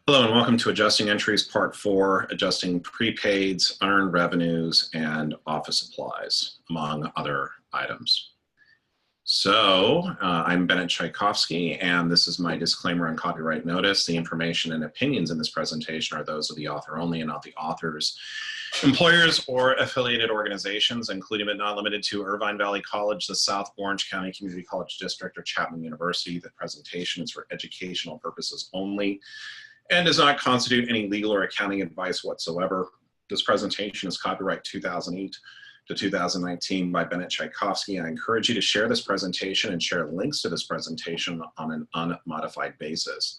Hello and welcome to Adjusting Entries Part 4, Adjusting Prepaids, Unearned Revenues, and Office Supplies, among other items. So I'm Bennett Tchaikovsky, and this is my disclaimer and copyright notice. The information and opinions in this presentation are those of the author only and not the author's employers or affiliated organizations, including but not limited to Irvine Valley College, the South Orange County Community College District, or Chapman University. The presentation is for educational purposes only and does not constitute any legal or accounting advice whatsoever. This presentation is copyright 2008 to 2019 by Bennett Tchaikovsky. I encourage you to share this presentation and share links to this presentation on an unmodified basis.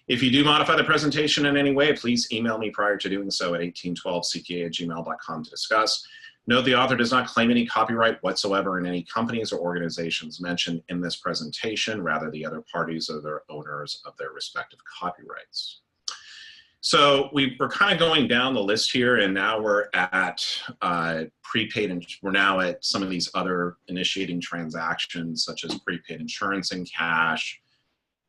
If you do modify the presentation in any way, please email me prior to doing so at 1812cpa@gmail.com to discuss. Note the author does not claim any copyright whatsoever in any companies or organizations mentioned in this presentation. Rather, the other parties are the owners of their respective copyrights. So we're kind of going down the list here, and now we're at prepaid, and we're now at some of these other initiating transactions, such as prepaid insurance in cash,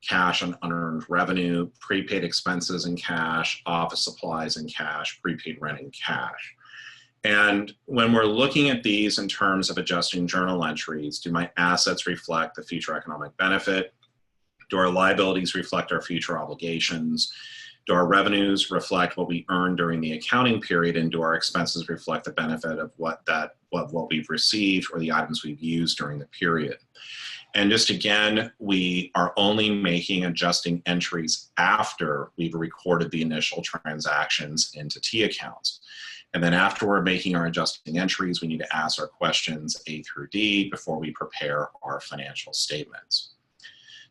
cash on unearned revenue, prepaid expenses in cash, office supplies in cash, prepaid rent in cash. And when we're looking at these in terms of adjusting journal entries, do my assets reflect the future economic benefit? Do our liabilities reflect our future obligations? Do our revenues reflect what we earned during the accounting period, and do our expenses reflect the benefit of what we've received or the items we've used during the period? And just again, we are only making adjusting entries after we've recorded the initial transactions into T accounts. And then after we're making our adjusting entries, we need to ask our questions A through D before we prepare our financial statements.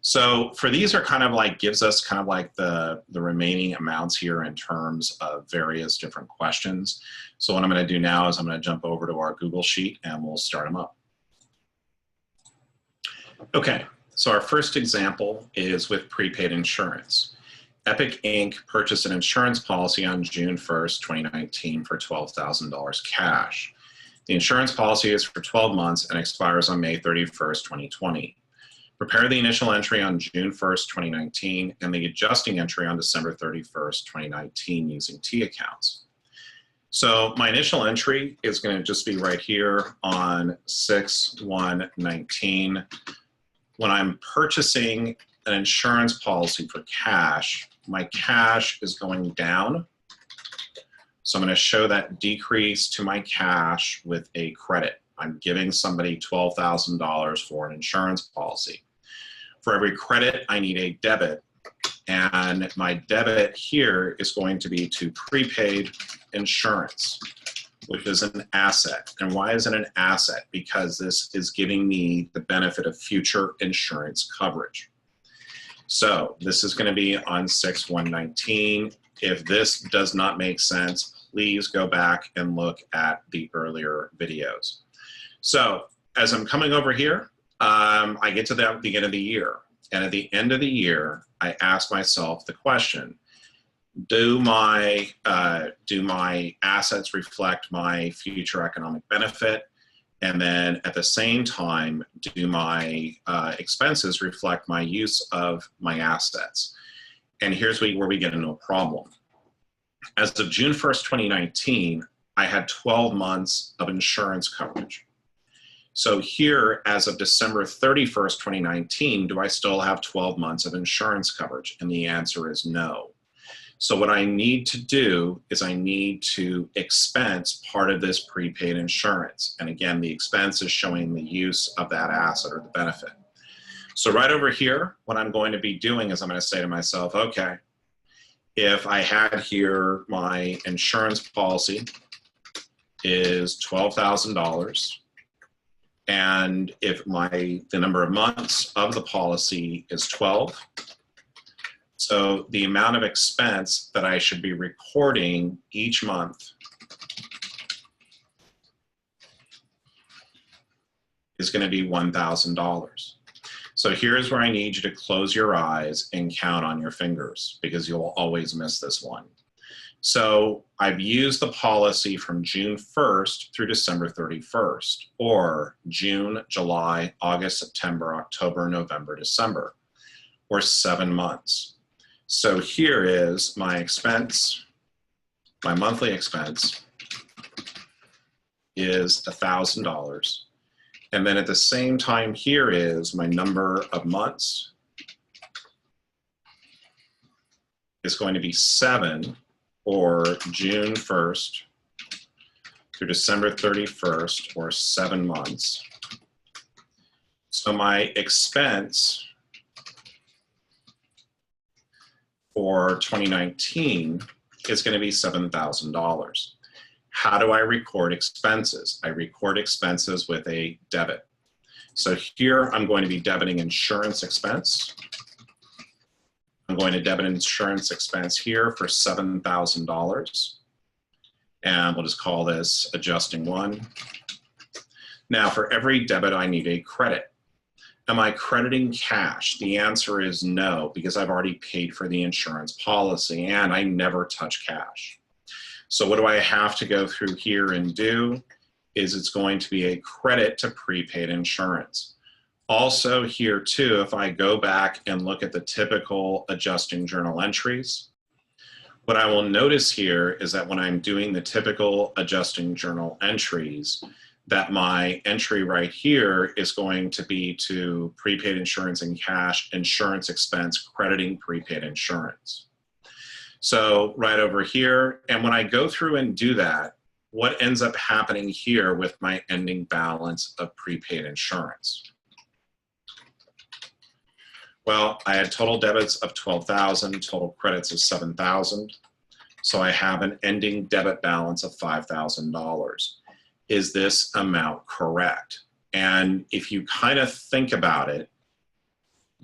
So for these are kind of like, gives us kind of like the remaining amounts here in terms of various different questions. So what I'm going to do now is I'm going to jump over to our Google Sheet and we'll start them up. Okay, so our first example is with prepaid insurance. Epic Inc. purchased an insurance policy on June 1st, 2019 for $12,000 cash. The insurance policy is for 12 months and expires on May 31st, 2020. Prepare the initial entry on June 1st, 2019, and the adjusting entry on December 31st, 2019 using T accounts. So my initial entry is going to just be right here on 6/1/19. When I'm purchasing an insurance policy for cash, my cash is going down. So I'm going to show that decrease to my cash with a credit. I'm giving somebody $12,000 for an insurance policy. For every credit, I need a debit. And my debit here is going to be to prepaid insurance, which is an asset. And why is it an asset? Because this is giving me the benefit of future insurance coverage. So this is going to be on 6/1/19. If this does not make sense, please go back and look at the earlier videos. So as I'm coming over here, I get to the beginning of the year. And at the end of the year, I ask myself the question, do my assets reflect my future economic benefit? And then at the same time, do my expenses reflect my use of my assets? And here's where we get into a problem. As of June 1st, 2019, I had 12 months of insurance coverage. So here, as of December 31st, 2019, do I still have 12 months of insurance coverage? And the answer is no. So what I need to do is I need to expense part of this prepaid insurance. And again, the expense is showing the use of that asset or the benefit. So right over here, what I'm going to be doing is I'm going to say to myself, okay, if I had here my insurance policy is $12,000, and if the number of months of the policy is 12, so the amount of expense that I should be recording each month is going to be $1,000. So here's where I need you to close your eyes and count on your fingers, because you'll always miss this one. So I've used the policy from June 1st through December 31st, or June, July, August, September, October, November, December, or 7 months. So here is my expense, my monthly expense is $1,000. And then at the same time here is my number of months is going to be 7, or June 1st through December 31st, or 7 months. So my expense for 2019 is going to be $7,000. How do I record expenses? I record expenses with a debit. So here I'm going to be debiting insurance expense. I'm going to debit insurance expense here for $7,000. And we'll just call this adjusting 1. Now for every debit, I need a credit. Am I crediting cash? The answer is no, because I've already paid for the insurance policy and I never touch cash. So what do I have to go through here and do? Is it's going to be a credit to prepaid insurance. Also here too, if I go back and look at the typical adjusting journal entries, what I will notice here is that when I'm doing the typical adjusting journal entries, that my entry right here is going to be to prepaid insurance and cash insurance expense crediting prepaid insurance. So right over here, and when I go through and do that, what ends up happening here with my ending balance of prepaid insurance? Well, I had total debits of 12,000, total credits of 7,000. So I have an ending debit balance of $5,000. Is this amount correct? And if you kind of think about it,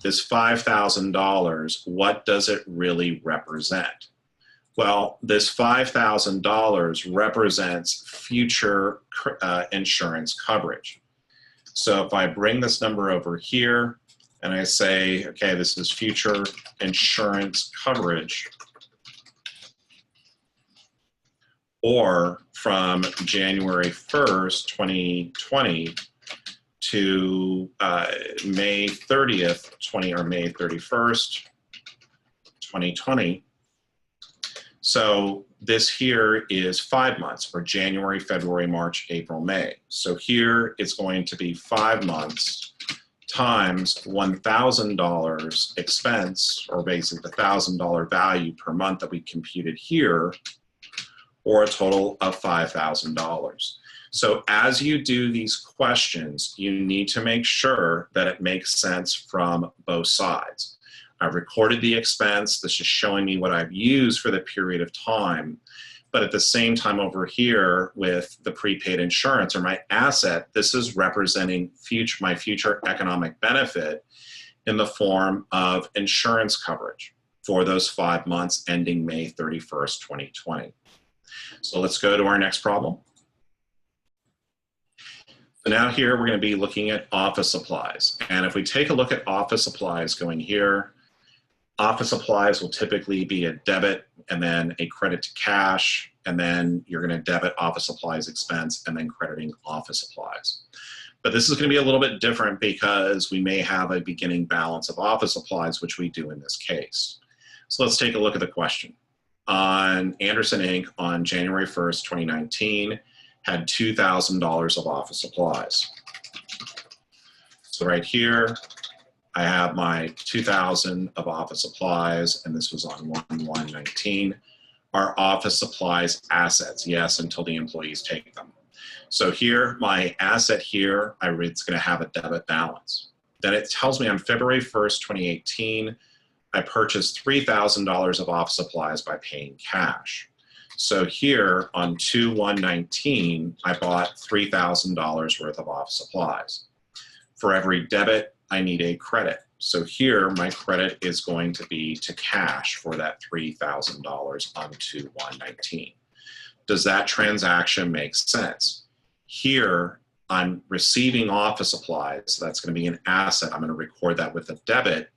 this $5,000, what does it really represent? Well, this $5,000 represents future insurance coverage. So if I bring this number over here and I say, okay, this is future insurance coverage, or from January 1st, 2020 to May 30th, or May 31st, 2020. So this here is 5 months for January, February, March, April, May. So here it's going to be 5 months times $1,000 expense, or basically the $1,000 value per month that we computed here, or a total of $5,000. So as you do these questions, you need to make sure that it makes sense from both sides. I've recorded the expense. This is showing me what I've used for the period of time. But at the same time over here with the prepaid insurance, or my asset, this is representing my future economic benefit in the form of insurance coverage for those 5 months ending May 31st, 2020. So let's go to our next problem. So now here we're going to be looking at office supplies. And if we take a look at office supplies going here, office supplies will typically be a debit and then a credit to cash, and then you're going to debit office supplies expense and then crediting office supplies. But this is going to be a little bit different because we may have a beginning balance of office supplies, which we do in this case. So let's take a look at the question. On Anderson Inc. on January 1st, 2019, had $2,000 of office supplies. So right here, I have my 2,000 of office supplies, and this was on 1/1/19. Our office supplies assets, yes, until the employees take them. So here, my asset here, it's going to have a debit balance. Then it tells me on February 1st, 2018, I purchased $3,000 of office supplies by paying cash. So here on 2/1/19, I bought $3,000 worth of office supplies. For every debit, I need a credit. So here, my credit is going to be to cash for that $3,000 on 2/1/19. Does that transaction make sense? Here, I'm receiving office supplies. So that's going to be an asset. I'm going to record that with a debit.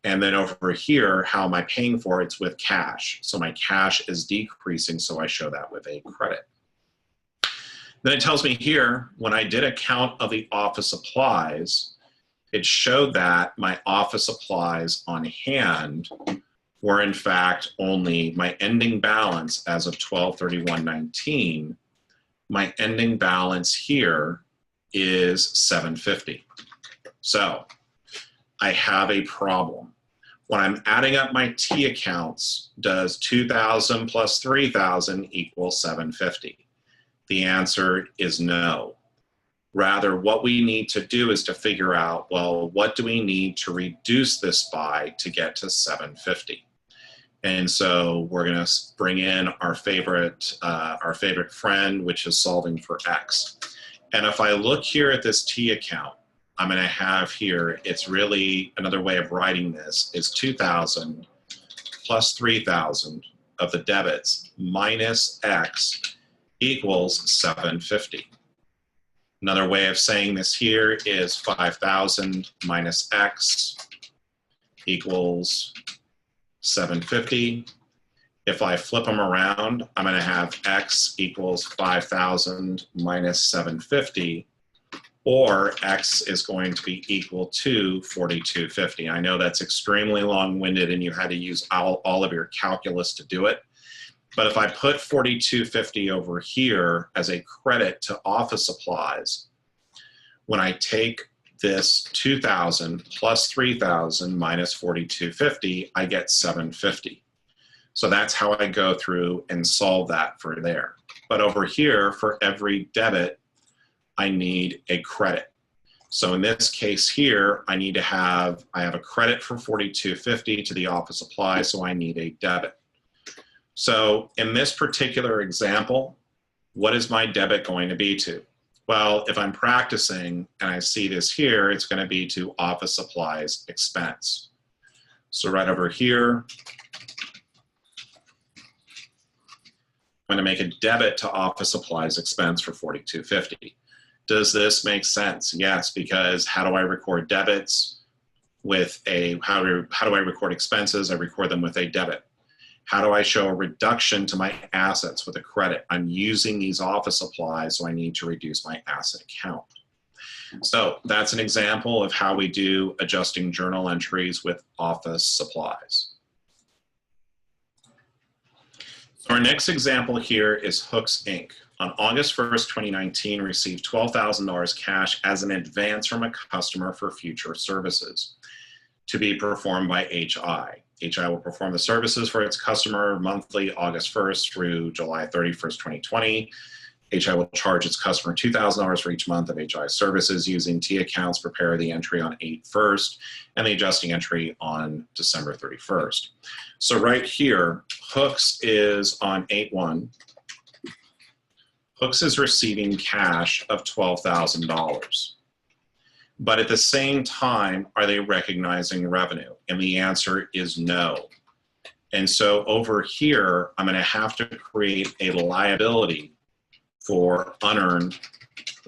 And then over here, how am I paying for it? It's with cash. So my cash is decreasing, so I show that with a credit. Then it tells me here, when I did a count of the office supplies, it showed that my office supplies on hand where in fact only my ending balance as of 12/31/19, my ending balance here is $750. So I have a problem. When I'm adding up my T accounts, does 2,000 plus 3,000 equal 750? The answer is no. Rather, what we need to do is to figure out, well, what do we need to reduce this by to get to 750? And so we're going to bring in our favorite friend, which is solving for X. And if I look here at this T account, I'm going to have here, it's really another way of writing this is 2,000 plus 3,000 of the debits minus X equals 750. Another way of saying this here is 5,000 minus X equals 750. If I flip them around, I'm going to have X equals 5,000 minus 750, or X is going to be equal to 4,250. I know that's extremely long-winded and you had to use all of your calculus to do it. But if I put 4,250 over here as a credit to office supplies, when I take this 2,000 plus 3,000 minus 4,250, I get 750. So that's how I go through and solve that for there. But over here, for every debit, I need a credit. So in this case here, I have a credit for 4,250 to the office supply, so I need a debit. So in this particular example, what is my debit going to be to? Well, if I'm practicing and I see this here, it's going to be to office supplies expense. So right over here, I'm going to make a debit to office supplies expense for 4,250. Does this make sense? Yes, because how do I record debits with how do I record expenses? I record them with a debit. How do I show a reduction to my assets with a credit? I'm using these office supplies, so I need to reduce my asset account. So that's an example of how we do adjusting journal entries with office supplies. So our next example here is Hooks Inc. On August 1st, 2019, received $12,000 cash as an advance from a customer for future services to be performed by HI. HI will perform the services for its customer monthly August 1st through July 31st, 2020. HI will charge its customer $2,000 for each month of HI services using T accounts, prepare the entry on 8/1 and the adjusting entry on December 31st. So right here, Hooks is on 8/1. Hooks is receiving cash of $12,000. But at the same time, are they recognizing revenue? And the answer is no. And so over here, I'm going to have to create a liability for unearned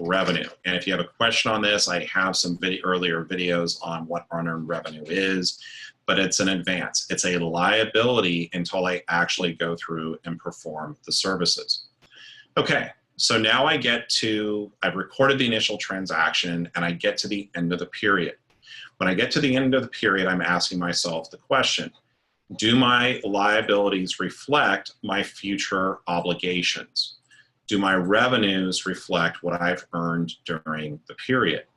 revenue. And if you have a question on this, I have some earlier videos on what unearned revenue is, but it's an advance. It's a liability until I actually go through and perform the services. Okay. So now I've recorded the initial transaction and I get to the end of the period. When I get to the end of the period, I'm asking myself the question, do my liabilities reflect my future obligations? Do my revenues reflect what I've earned during the period?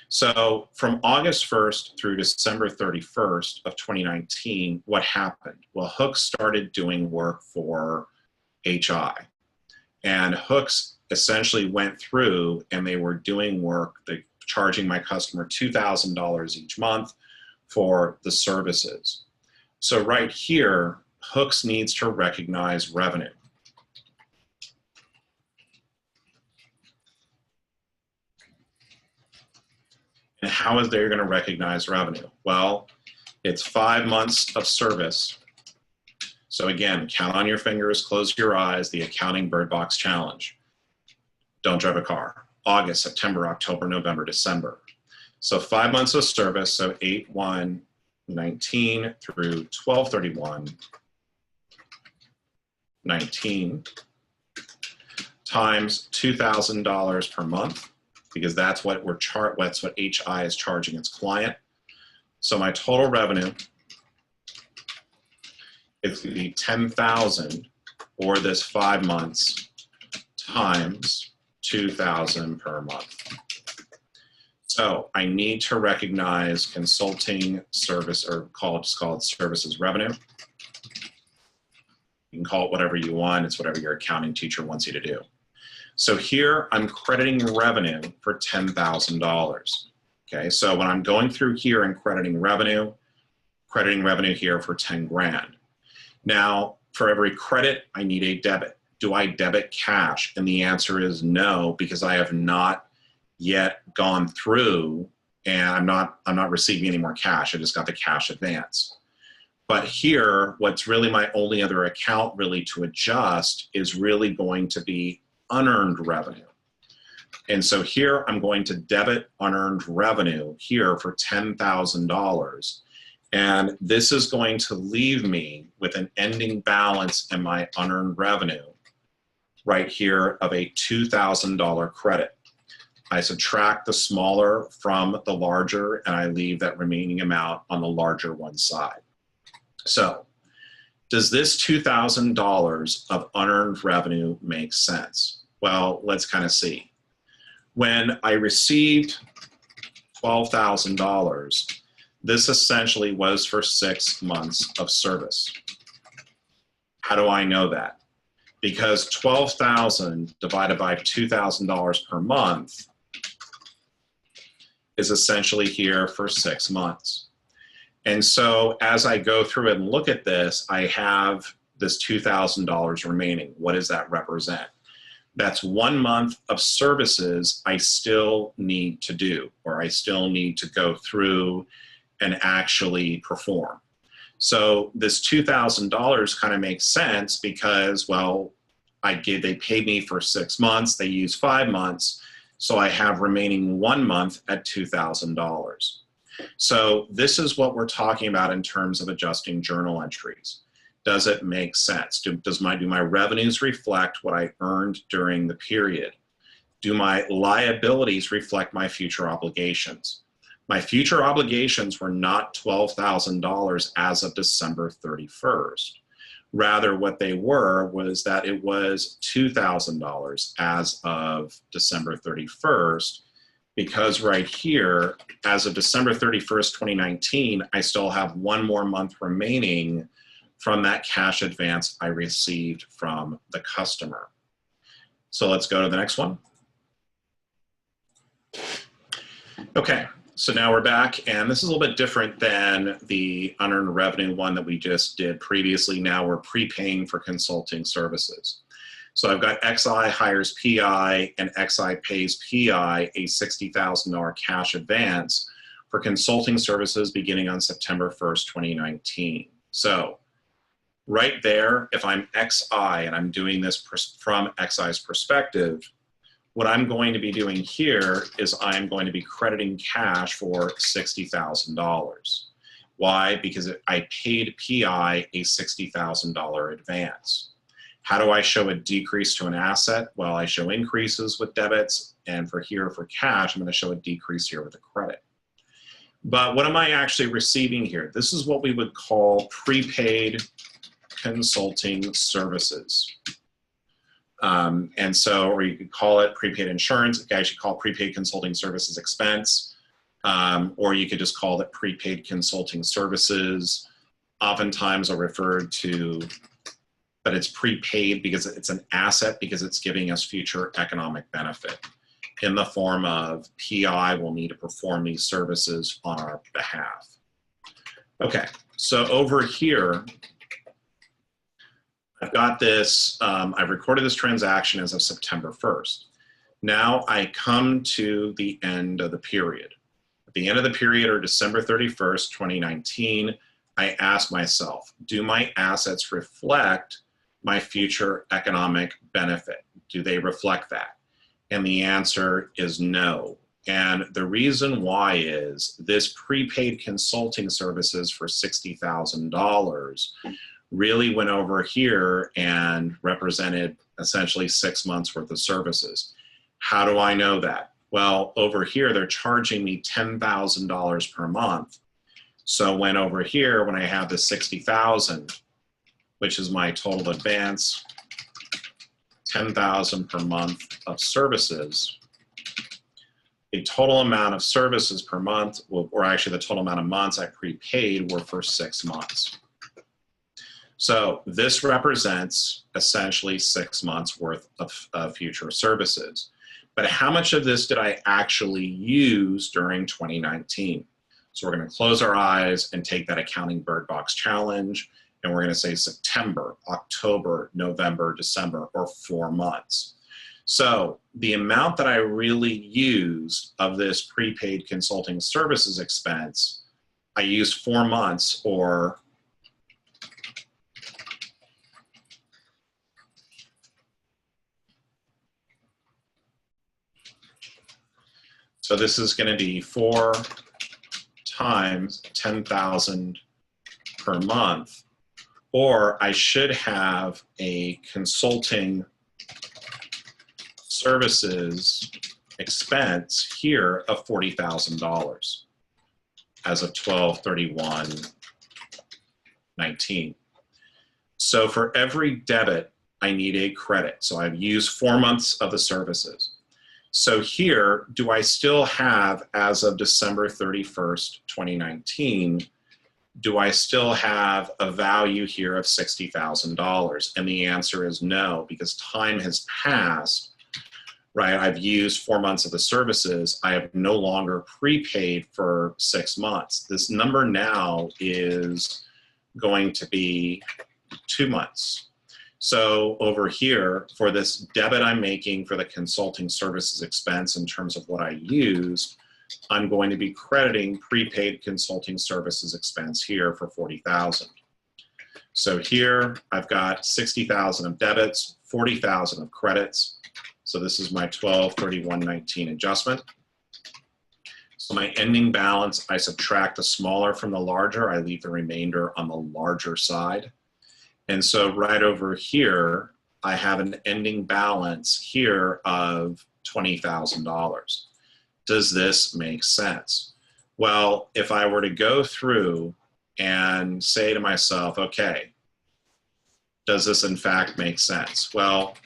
So from August 1st through December 31st of 2019, what happened? Well, Hooks started doing work for HI. And Hooks essentially went through and they were doing work, charging my customer $2,000 each month for the services. So right here, Hooks needs to recognize revenue. And how is they going to recognize revenue? Well, it's 5 months of service. So again, count on your fingers, close your eyes, the accounting bird box challenge. Don't drive a car. August, September, October, November, December. So 5 months of service, so 8/1/19 through 12/31/19 times $2,000 per month, because that's what that's what HI is charging its client. So my total revenue It's going to be 10,000 or this 5 months times 2,000 per month. So I need to recognize consulting service, or just call it services revenue. You can call it whatever you want. It's whatever your accounting teacher wants you to do. So here I'm crediting revenue for $10,000. Okay, so when I'm going through here and crediting revenue here for 10 grand. Now, for every credit, I need a debit. Do I debit cash? And the answer is no, because I have not yet gone through and I'm not receiving any more cash. I just got the cash advance. But here, what's really my only other account really to adjust is really going to be unearned revenue. And so here I'm going to debit unearned revenue here for $10,000. And this is going to leave me with an ending balance in my unearned revenue right here of a $2,000 credit. I subtract the smaller from the larger and I leave that remaining amount on the larger one side. So does this $2,000 of unearned revenue make sense? Well, let's kind of see. When I received $12,000, this essentially was for 6 months of service. How do I know that? Because $12,000 divided by $2,000 per month is essentially here for 6 months. And so as I go through and look at this, I have this $2,000 remaining. What does that represent? That's 1 month of services I still need to do, or I still need to go through and actually perform. So this $2,000 kind of makes sense because, well, they paid me for 6 months, they used 5 months, so I have remaining 1 month at $2,000. So this is what we're talking about in terms of adjusting journal entries. Does it make sense? Do my revenues reflect what I earned during the period? Do my liabilities reflect my future obligations? My future obligations were not $12,000 as of December 31st. Rather, what they were was that it was $2,000 as of December 31st, because right here, as of December 31st, 2019, I still have 1 more month remaining from that cash advance I received from the customer. So let's go to the next one. Okay, so now we're back, and this is a little bit different than the unearned revenue one that we just did previously. Now we're prepaying for consulting services. So I've got XI hires PI and XI pays PI a $60,000 cash advance for consulting services beginning on September 1st, 2019. So right there, if I'm XI and I'm doing this from XI's perspective, what I'm going to be doing here is I'm going to be crediting cash for $60,000. Why? Because I paid PI a $60,000 advance. How do I show a decrease to an asset? Well, I show increases with debits, and for cash, I'm going to show a decrease here with a credit. But what am I actually receiving here? This is what we would call prepaid consulting services. And so, or you could call it prepaid insurance. You could actually call prepaid consulting services expense, or you could just call it prepaid consulting services. Oftentimes are referred to, but it's prepaid because it's an asset, because it's giving us future economic benefit in the form of PI will need to perform these services on our behalf. Okay, so over here, I've got this, I've recorded this transaction as of September 1st. Now I come to the end of the period. At the end of the period, or December 31st, 2019, I ask myself, do my assets reflect my future economic benefit? Do they reflect that? And the answer is no. And the reason why is this prepaid consulting services for $60,000 really went over here and represented essentially 6 months worth of services. How do I know that? Well, over here, they're charging me $10,000 per month. So when over here, when I have the $60,000, which is my total advance, 10,000 per month of services. The total amount of services per month, or actually the total amount of months I prepaid, were for 6 months. So this represents essentially 6 months worth of future services. But how much of this did I actually use during 2019? So we're going to close our eyes and take that accounting bird box challenge, and we're going to say September, October, November, December, or 4 months. So the amount that I really used of this prepaid consulting services expense, I used 4 months, or so this is going to be 4 times 10,000 per month, or I should have a consulting services expense here of $40,000 as of 12/31/19. So for every debit, I need a credit. So I've used 4 months of the services. So here, do I still have, as of December 31st, 2019, do I still have a value here of $60,000? And the answer is no, because time has passed, right? I've used 4 months of the services. I have no longer prepaid for 6 months. This number now is going to be 2 months. So over here, for this debit I'm making for the consulting services expense in terms of what I used, I'm going to be crediting prepaid consulting services expense here for $40,000. So here I've got $60,000 of debits, $40,000 of credits. So this is my 12/31/19 adjustment. So my ending balance, I subtract the smaller from the larger. I leave the remainder on the larger side. And so right over here, I have an ending balance here of $20,000. Does this make sense? Well, if I were to go through and say to myself, okay, does this in fact make sense? Well,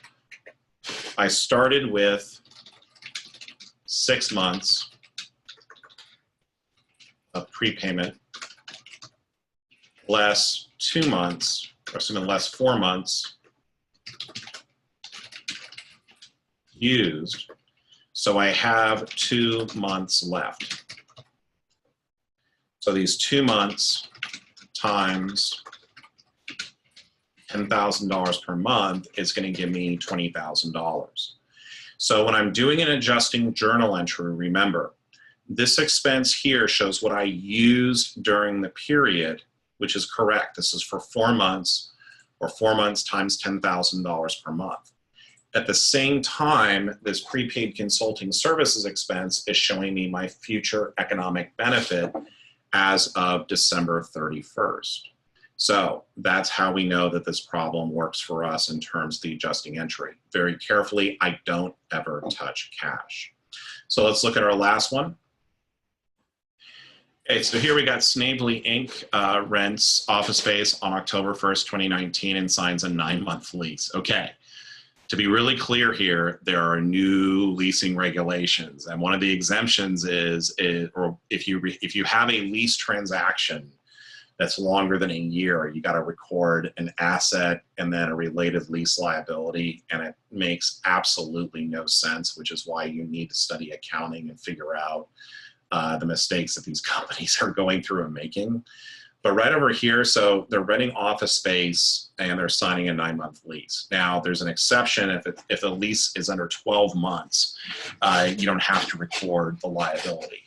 I started with 6 months of prepayment, less 2 months, or something less 4 months used. So I have 2 months left. So these 2 months times $10,000 per month is going to give me $20,000. So when I'm doing an adjusting journal entry, remember, this expense here shows what I used during the period, which is correct. This is for 4 months, or 4 months times $10,000 per month. At the same time, this prepaid consulting services expense is showing me my future economic benefit as of December 31st. So that's how we know that this problem works for us in terms of the adjusting entry. Very carefully, I don't ever touch cash. So let's look at our last one. Okay, so here we got Snavely Inc. Rents office space on October 1st, 2019 and signs a 9-month lease. Okay, to be really clear here, there are new leasing regulations, and one of the exemptions is or if you have a lease transaction that's longer than a year, you got to record an asset and then a related lease liability, and it makes absolutely no sense, which is why you need to study accounting and figure out the mistakes that these companies are going through and making. But right over here, so they're renting office space and they're signing a 9-month lease. Now, there's an exception if the lease is under 12 months, you don't have to record the liability.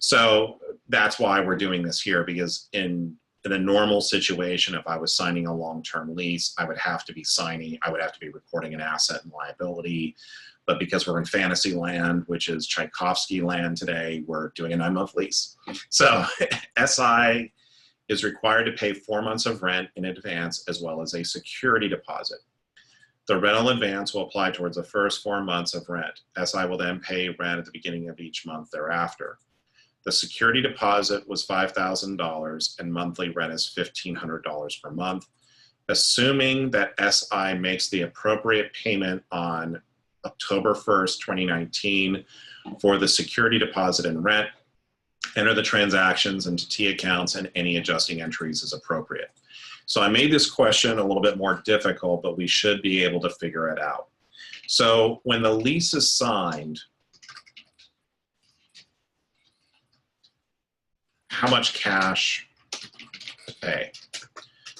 So that's why we're doing this here, because in a normal situation, if I was signing a long-term lease, I would have to be recording an asset and liability. But because we're in fantasy land, which is Tchaikovsky land today, we're doing a 9-month lease. So SI is required to pay 4 months of rent in advance, as well as a security deposit. The rental advance will apply towards the first 4 months of rent. SI will then pay rent at the beginning of each month thereafter. The security deposit was $5,000 and monthly rent is $1,500 per month. assuming that SI makes the appropriate payment on October 1st, 2019 for the security deposit and rent, enter the transactions into T accounts and any adjusting entries as appropriate. So I made this question a little bit more difficult, but we should be able to figure it out. So when the lease is signed, how much cash to pay?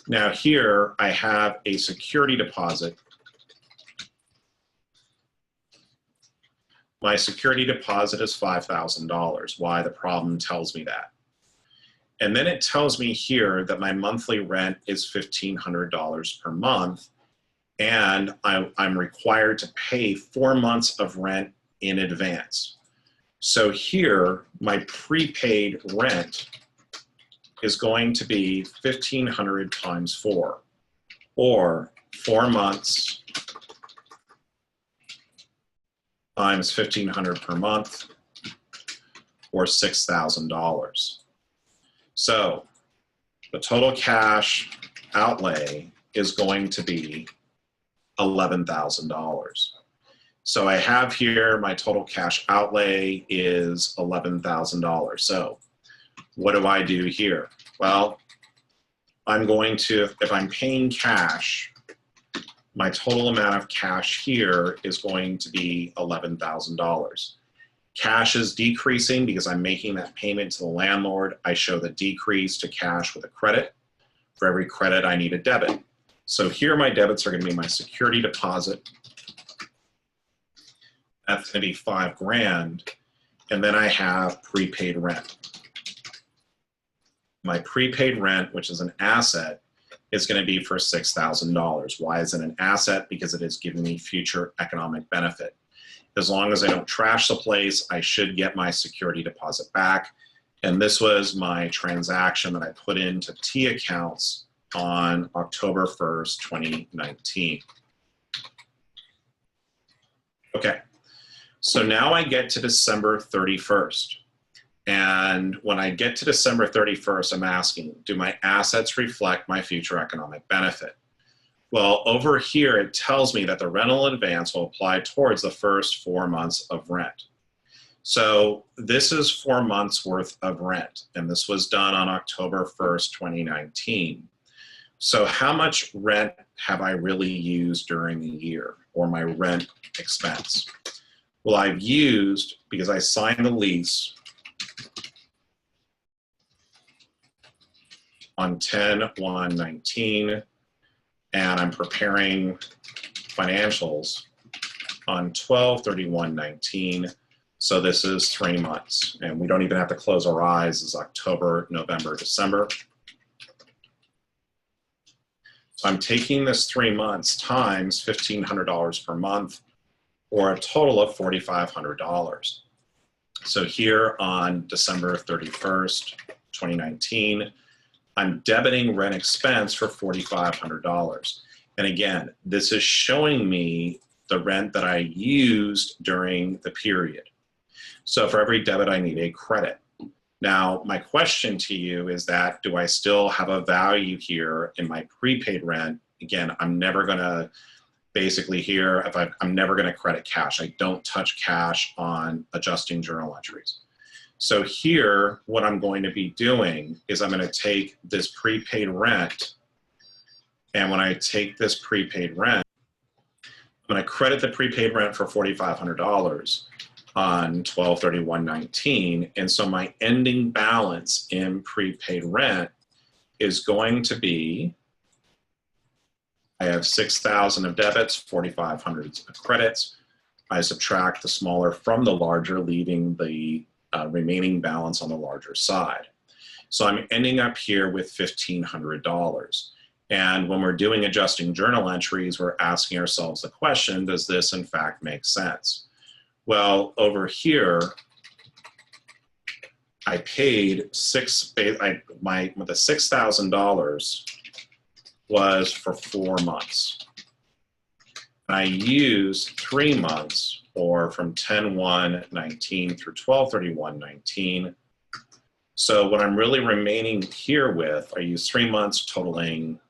Now here I have a security deposit. My security deposit is $5,000. Why? The problem tells me that. And then it tells me here that my monthly rent is $1,500 per month, and I'm required to pay 4 months of rent in advance. So here, my prepaid rent is going to be 1,500 times 4, or 4 months times 1,500 per month, or $6,000. So the total cash outlay is going to be $11,000. So I have here my total cash outlay is $11,000. So what do I do here? Well, I'm going to, if I'm paying cash, my total amount of cash here is going to be $11,000. Cash is decreasing because I'm making that payment to the landlord. I show the decrease to cash with a credit. For every credit, I need a debit. So here my debits are going to be my security deposit. That's going to be $5,000. And then I have prepaid rent. My prepaid rent, which is an asset, is going to be for $6,000. Why is it an asset? Because it is giving me future economic benefit. As long as I don't trash the place, I should get my security deposit back. And this was my transaction that I put into T accounts on October 1st, 2019. Okay, so now I get to December 31st. And when I get to December 31st, I'm asking, do my assets reflect my future economic benefit? Well, over here, it tells me that the rental advance will apply towards the first 4 months of rent. So this is 4 months worth of rent, and this was done on October 1st, 2019. So how much rent have I really used during the year, or my rent expense? Well, I've used, because I signed the lease on 10/1/19, and I'm preparing financials on 12/31/19. So this is 3 months, and we don't even have to close our eyes. It's October, November, December. So I'm taking this 3 months times $1,500 per month, or a total of $4,500. So here on December 31st, 2019, I'm debiting rent expense for $4,500. And again, this is showing me the rent that I used during the period. So for every debit, I need a credit. Now, my question to you is that, do I still have a value here in my prepaid rent? Again, I'm never gonna, basically here, I'm never gonna credit cash. I don't touch cash on adjusting journal entries. So here, what I'm going to be doing is I'm going to take this prepaid rent, and when I take this prepaid rent, I'm going to credit the prepaid rent for $4,500 on 12/31/19, and so my ending balance in prepaid rent is going to be, I have 6,000 of debits, 4,500 of credits. I subtract the smaller from the larger, leaving the remaining balance on the larger side. So I'm ending up here with $1,500. And when we're doing adjusting journal entries, we're asking ourselves the question, does this in fact make sense? Well, over here, I paid the $6,000 was for 4 months. I used 3 months, or from 10/1/19 through 12/31/19. So what I'm really remaining here with, I used 3 months totaling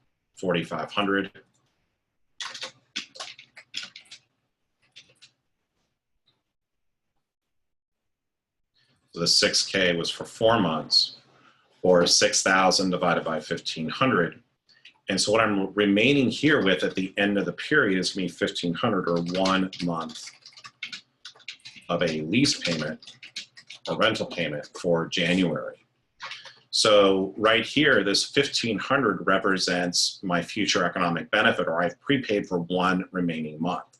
$4,500. So the 6K was for 4 months, or 6,000 divided by 1,500. And so what I'm remaining here with at the end of the period is going to be 1,500, or 1 month of a lease payment or rental payment for January. So right here, this 1,500 represents my future economic benefit, or I've prepaid for 1 remaining month.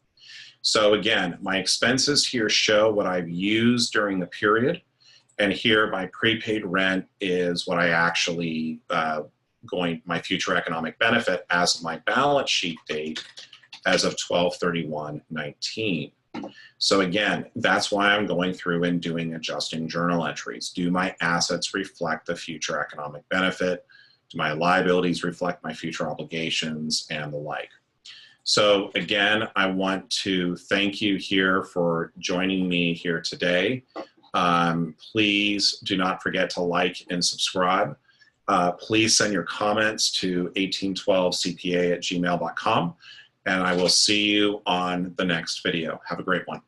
So again, my expenses here show what I've used during the period. And here, my prepaid rent is what I actually my future economic benefit as of my balance sheet date as of 12/31/19. So again, that's why I'm going through and doing adjusting journal entries. Do my assets reflect the future economic benefit? Do my liabilities reflect my future obligations and the like? So again, I want to thank you here for joining me here today. Please do not forget to like and subscribe. Please send your comments to 1812cpa@gmail.com, and I will see you on the next video. Have a great one.